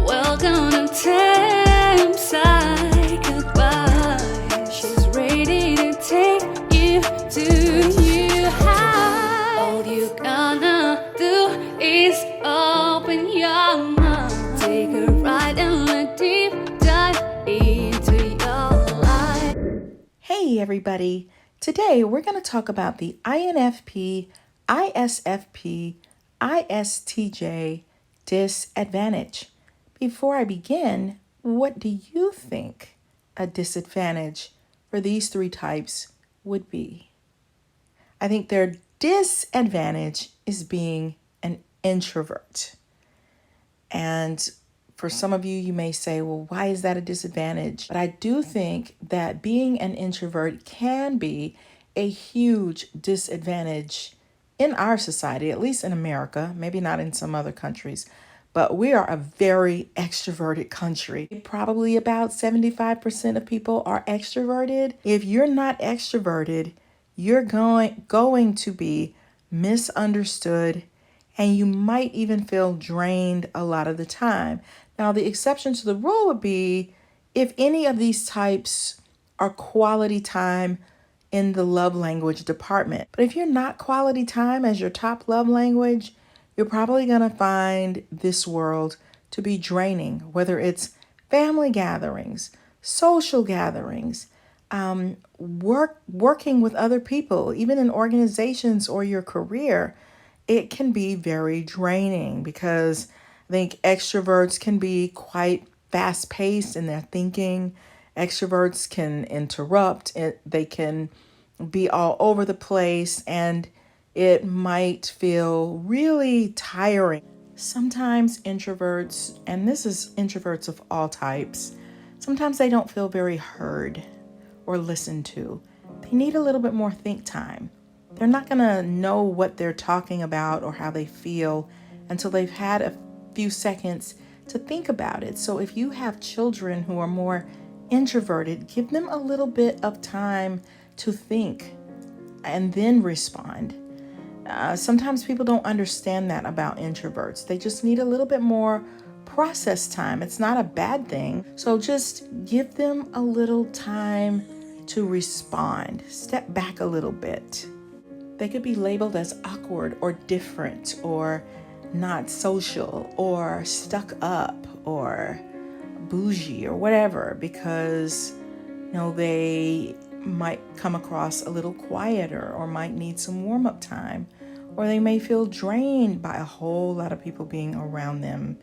Welcome to Tam's Side Goodbye. She's ready to take you to new heights. All you gonna do is open your mind. Take a ride and a deep dive into your life. Hey everybody! Today we're going to talk about the INFP, ISFP, ISTJ disadvantage. Before I begin, what do you think a disadvantage for these three types would be? I think their disadvantage is being an introvert. And for some of you, you may say, well, why is that a disadvantage? But I do think that being an introvert can be a huge disadvantage in our society, at least in America, maybe not in some other countries. But we are a very extroverted country. Probably about 75% of people are extroverted. If you're not extroverted, you're going to be misunderstood, and you might even feel drained a lot of the time. Now, the exception to the rule would be if any of these types are quality time in the love language department. But if you're not quality time as your top love language, you're probably going to find this world to be draining, whether it's family gatherings, social gatherings, working with other people, even in organizations or your career. It can be very draining because I think extroverts can be quite fast-paced in their thinking. Extroverts can interrupt. They can be all over the place, and it might feel really tiring. Sometimes introverts, and this is introverts of all types, sometimes they don't feel very heard or listened to. They need a little bit more think time. They're not going to know what they're talking about or how they feel until they've had a few seconds to think about it. So if you have children who are more introverted, give them a little bit of time to think and then respond. Sometimes people don't understand that about introverts. They just need a little bit more process time. It's not a bad thing. So just give them a little time to respond. Step back a little bit. They could be labeled as awkward or different or not social or stuck up or bougie or whatever because, they might come across a little quieter or might need some warm-up time, or they may feel drained by a whole lot of people being around them.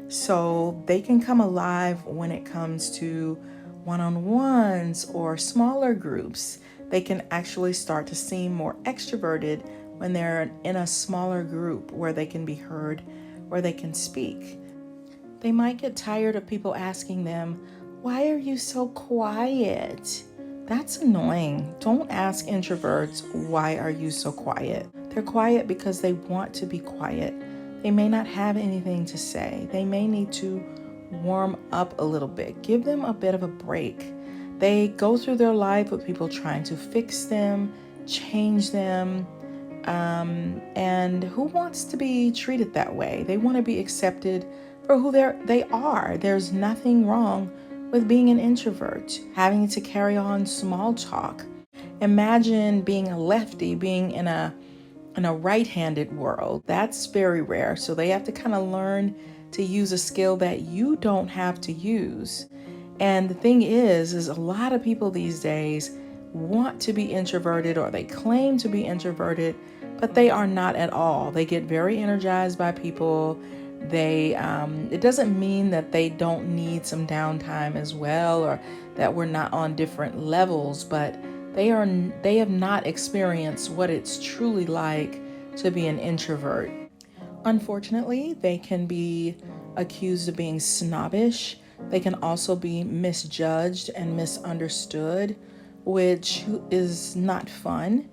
So they can come alive when it comes to one-on-ones or smaller groups. They can actually start to seem more extroverted when they're in a smaller group where they can be heard, where they can speak. They might get tired of people asking them, "Why are you so quiet?" That's annoying. Don't ask introverts, "Why are you so quiet?" They're quiet because they want to be quiet. They may not have anything to say. They may need to warm up a little bit. Give them a bit of a break. They go through their life with people trying to fix them, change them, and who wants to be treated that way? They want to be accepted for who they are. There's nothing wrong with being an introvert, having to carry on small talk. Imagine being a lefty, being in a right-handed world. That's very rare. So they have to kind of learn to use a skill that you don't have to use. And the thing is a lot of people these days want to be introverted, or they claim to be introverted, but they are not at all. They get very energized by people. It doesn't mean that they don't need some downtime as well, or that we're not on different levels, but they have not experienced what it's truly like to be an introvert. Unfortunately, they can be accused of being snobbish. They can also be misjudged and misunderstood, which is not fun.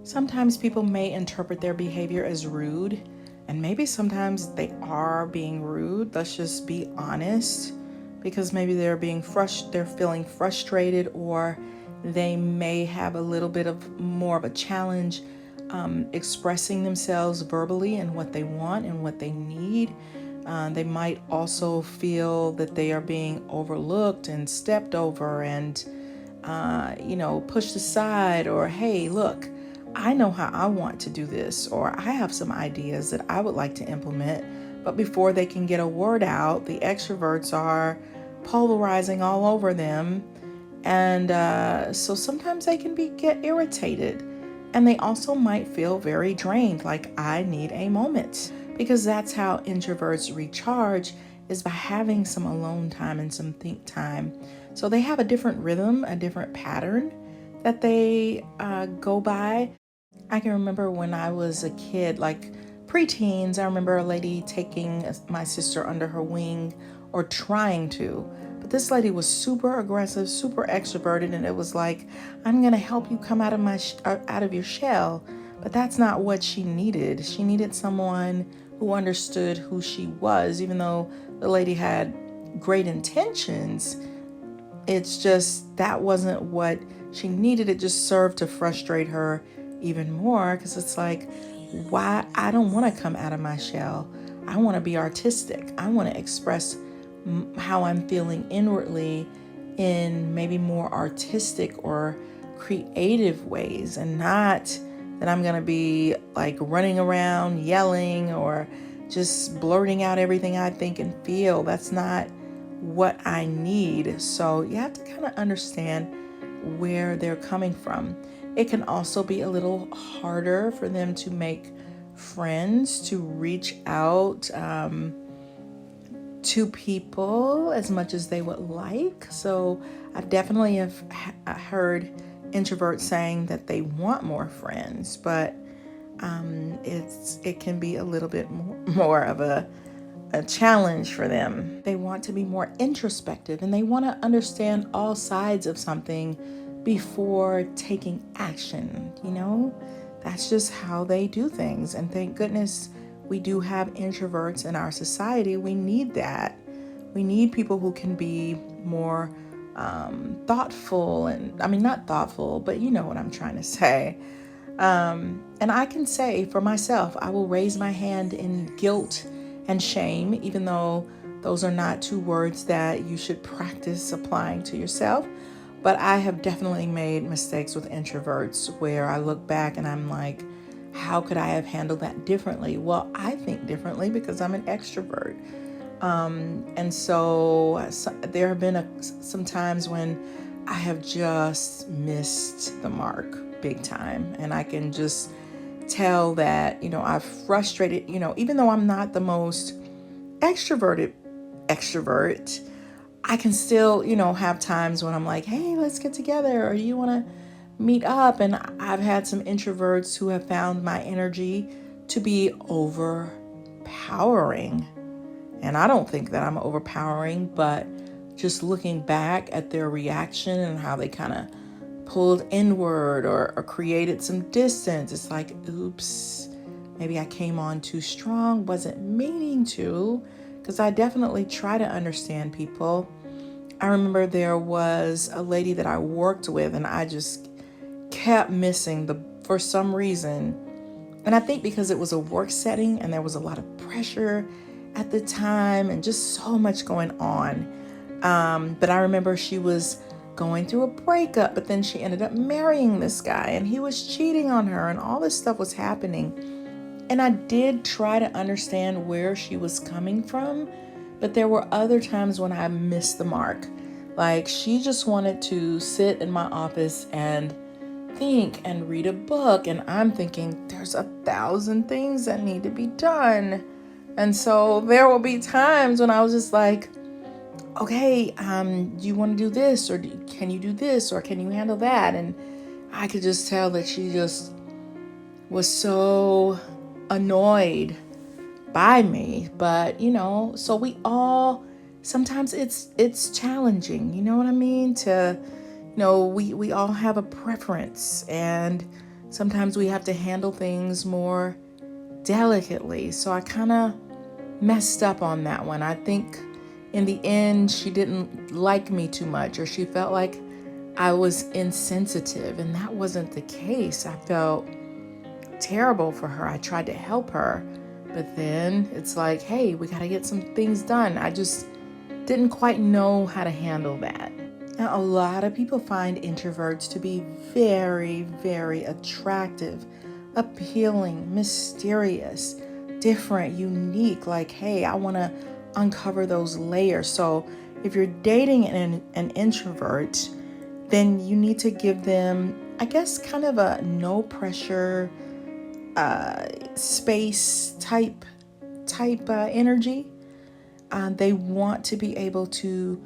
Sometimes people may interpret their behavior as rude, and maybe sometimes they are being rude. Let's just be honest, because maybe they're feeling frustrated, or they may have a little bit of more of a challenge expressing themselves verbally and what they want and what they need. They might also feel that they are being overlooked and stepped over and, pushed aside, or, hey, look, I know how I want to do this, or I have some ideas that I would like to implement. But before they can get a word out, the extroverts are polarizing all over them. And so sometimes they can get irritated. And they also might feel very drained, like I need a moment. Because that's how introverts recharge, is by having some alone time and some think time. So they have a different rhythm, a different pattern that they go by. I can remember when I was a kid, like preteens, I remember a lady taking my sister under her wing, or trying to. But this lady was super aggressive, super extroverted, and it was like, I'm gonna help you come out of your shell. But that's not what she needed. She needed someone who understood who she was, even though the lady had great intentions. It's just that wasn't what she needed. It just served to frustrate her even more, because it's like, why? I don't want to come out of my shell. I want to be artistic. I want to express how I'm feeling inwardly in maybe more artistic or creative ways, and not that I'm going to be like running around yelling or just blurting out everything I think and feel. That's not what I need. So you have to kind of understand where they're coming from. It can also be a little harder for them to make friends, to reach out to people as much as they would like. So I definitely have heard introverts saying that they want more friends, but it can be a little bit more of a challenge for them. They want to be more introspective, and they want to understand all sides of something before taking action. That's just how they do things. And thank goodness we do have introverts in our society. We need that. We need people who can be more thoughtful, and I mean, not thoughtful, but you know what I'm trying to say. And I can say for myself, I will raise my hand in guilt and shame, even though those are not two words that you should practice applying to yourself. But I have definitely made mistakes with introverts where I look back and I'm like, how could I have handled that differently? Well, I think differently because I'm an extrovert. And so there have been some times when I have just missed the mark big time. And I can just tell that, I've frustrated, even though I'm not the most extroverted extrovert, I can still, have times when I'm like, hey, let's get together, or you want to meet up. And I've had some introverts who have found my energy to be overpowering. And I don't think that I'm overpowering, but just looking back at their reaction and how they kind of pulled inward or created some distance, it's like, oops, maybe I came on too strong, wasn't meaning to, because I definitely try to understand people. I remember there was a lady that I worked with, and I just kept missing for some reason. And I think because it was a work setting and there was a lot of pressure at the time and just so much going on. But I remember she was going through a breakup, but then she ended up marrying this guy, and he was cheating on her, and all this stuff was happening. And I did try to understand where she was coming from, but there were other times when I missed the mark. Like, she just wanted to sit in my office and think and read a book, and I'm thinking there's 1,000 things that need to be done. And so there will be times when I was just like, okay, do you want to do this, or can you do this, or can you handle that? And I could just tell that she just was so annoyed by me. But so we all, sometimes it's challenging, you know what I mean, to we all have a preference, and sometimes we have to handle things more delicately. So I kind of messed up on that one. I think in the end, she didn't like me too much, or she felt like I was insensitive, and that wasn't the case. I felt terrible for her. I tried to help her, but then it's like, hey, we got to get some things done. I just didn't quite know how to handle that. Now, a lot of people find introverts to be very, very attractive, appealing, mysterious, different, unique. Like, hey, I want to uncover those layers. So if you're dating an introvert, then you need to give them, I guess, kind of a no pressure space type energy. They want to be able to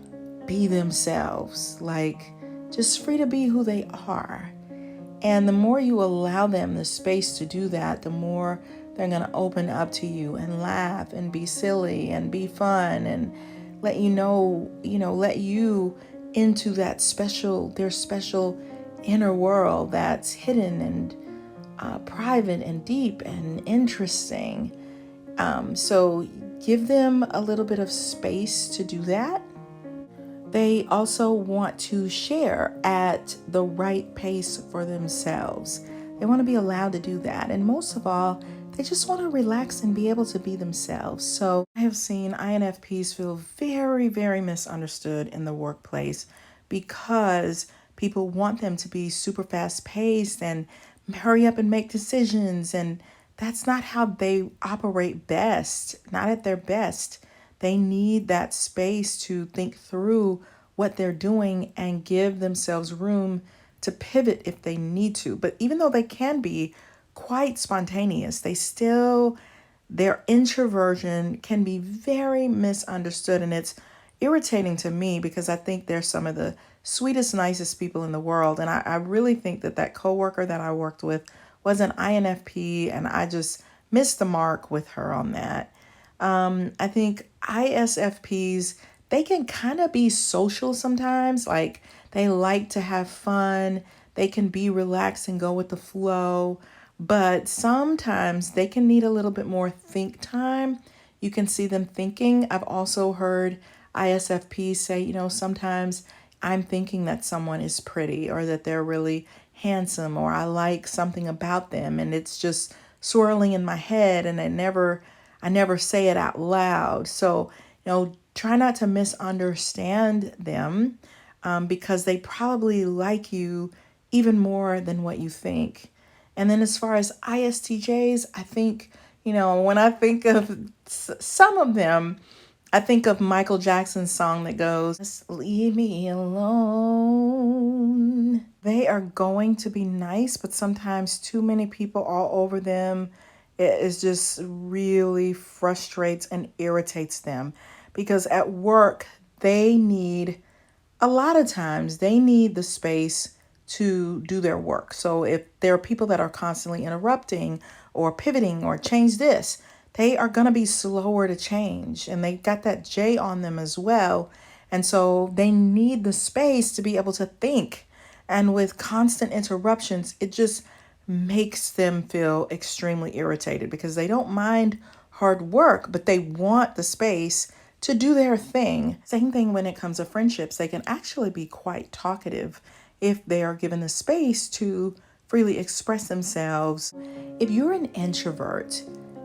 be themselves, like just free to be who they are. And the more you allow them the space to do that, the more they're going to open up to you and laugh and be silly and be fun and let you know, let you into that their special inner world that's hidden and private and deep and interesting. So give them a little bit of space to do that. They also want to share at the right pace for themselves. They want to be allowed to do that. And most of all, they just want to relax and be able to be themselves. So I have seen INFPs feel very, very misunderstood in the workplace because people want them to be super fast paced and hurry up and make decisions. And that's not how they operate best, not at their best. They need that space to think through what they're doing and give themselves room to pivot if they need to. But even though they can be quite spontaneous, their introversion can be very misunderstood. And it's irritating to me because I think they're some of the sweetest, nicest people in the world. And I really think that coworker that I worked with was an INFP, and I just missed the mark with her on that. I think ISFPs, they can kind of be social sometimes. Like, they like to have fun. They can be relaxed and go with the flow. But sometimes they can need a little bit more think time. You can see them thinking. I've also heard ISFPs say, sometimes I'm thinking that someone is pretty or that they're really handsome or I like something about them, and it's just swirling in my head and I never say it out loud. So, try not to misunderstand them because they probably like you even more than what you think. And then as far as ISTJs, I think, when I think of some of them, I think of Michael Jackson's song that goes, "Just leave me alone." They are going to be nice, but sometimes too many people all over them, it is just really frustrates and irritates them because at work, a lot of times they need the space to do their work. So if there are people that are constantly interrupting or pivoting or change this, they are going to be slower to change, and they got that J on them as well. And so they need the space to be able to think. And with constant interruptions, it just makes them feel extremely irritated because they don't mind hard work, but they want the space to do their thing. Same thing when it comes to friendships. They can actually be quite talkative if they are given the space to freely express themselves. If you're an introvert,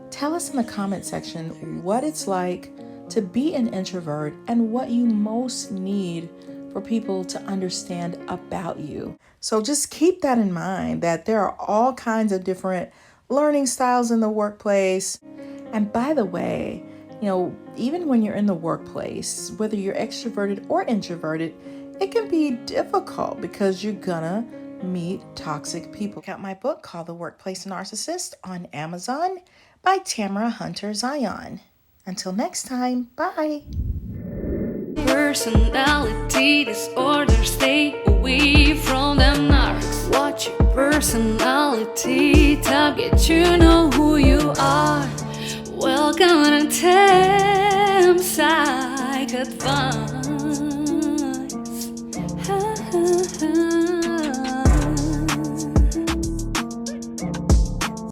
tell us in the comment section what it's like to be an introvert and what you most need for people to understand about you. So just keep that in mind, that there are all kinds of different learning styles in the workplace. And by the way, even when you're in the workplace, whether you're extroverted or introverted, it can be difficult because you're gonna meet toxic people. Check out my book called The Workplace Narcissist on Amazon by Tamara Hunter Zyon. Until next time, bye. Personality disorder, stay away from them narcs. Watch your personality, target, you know who you are.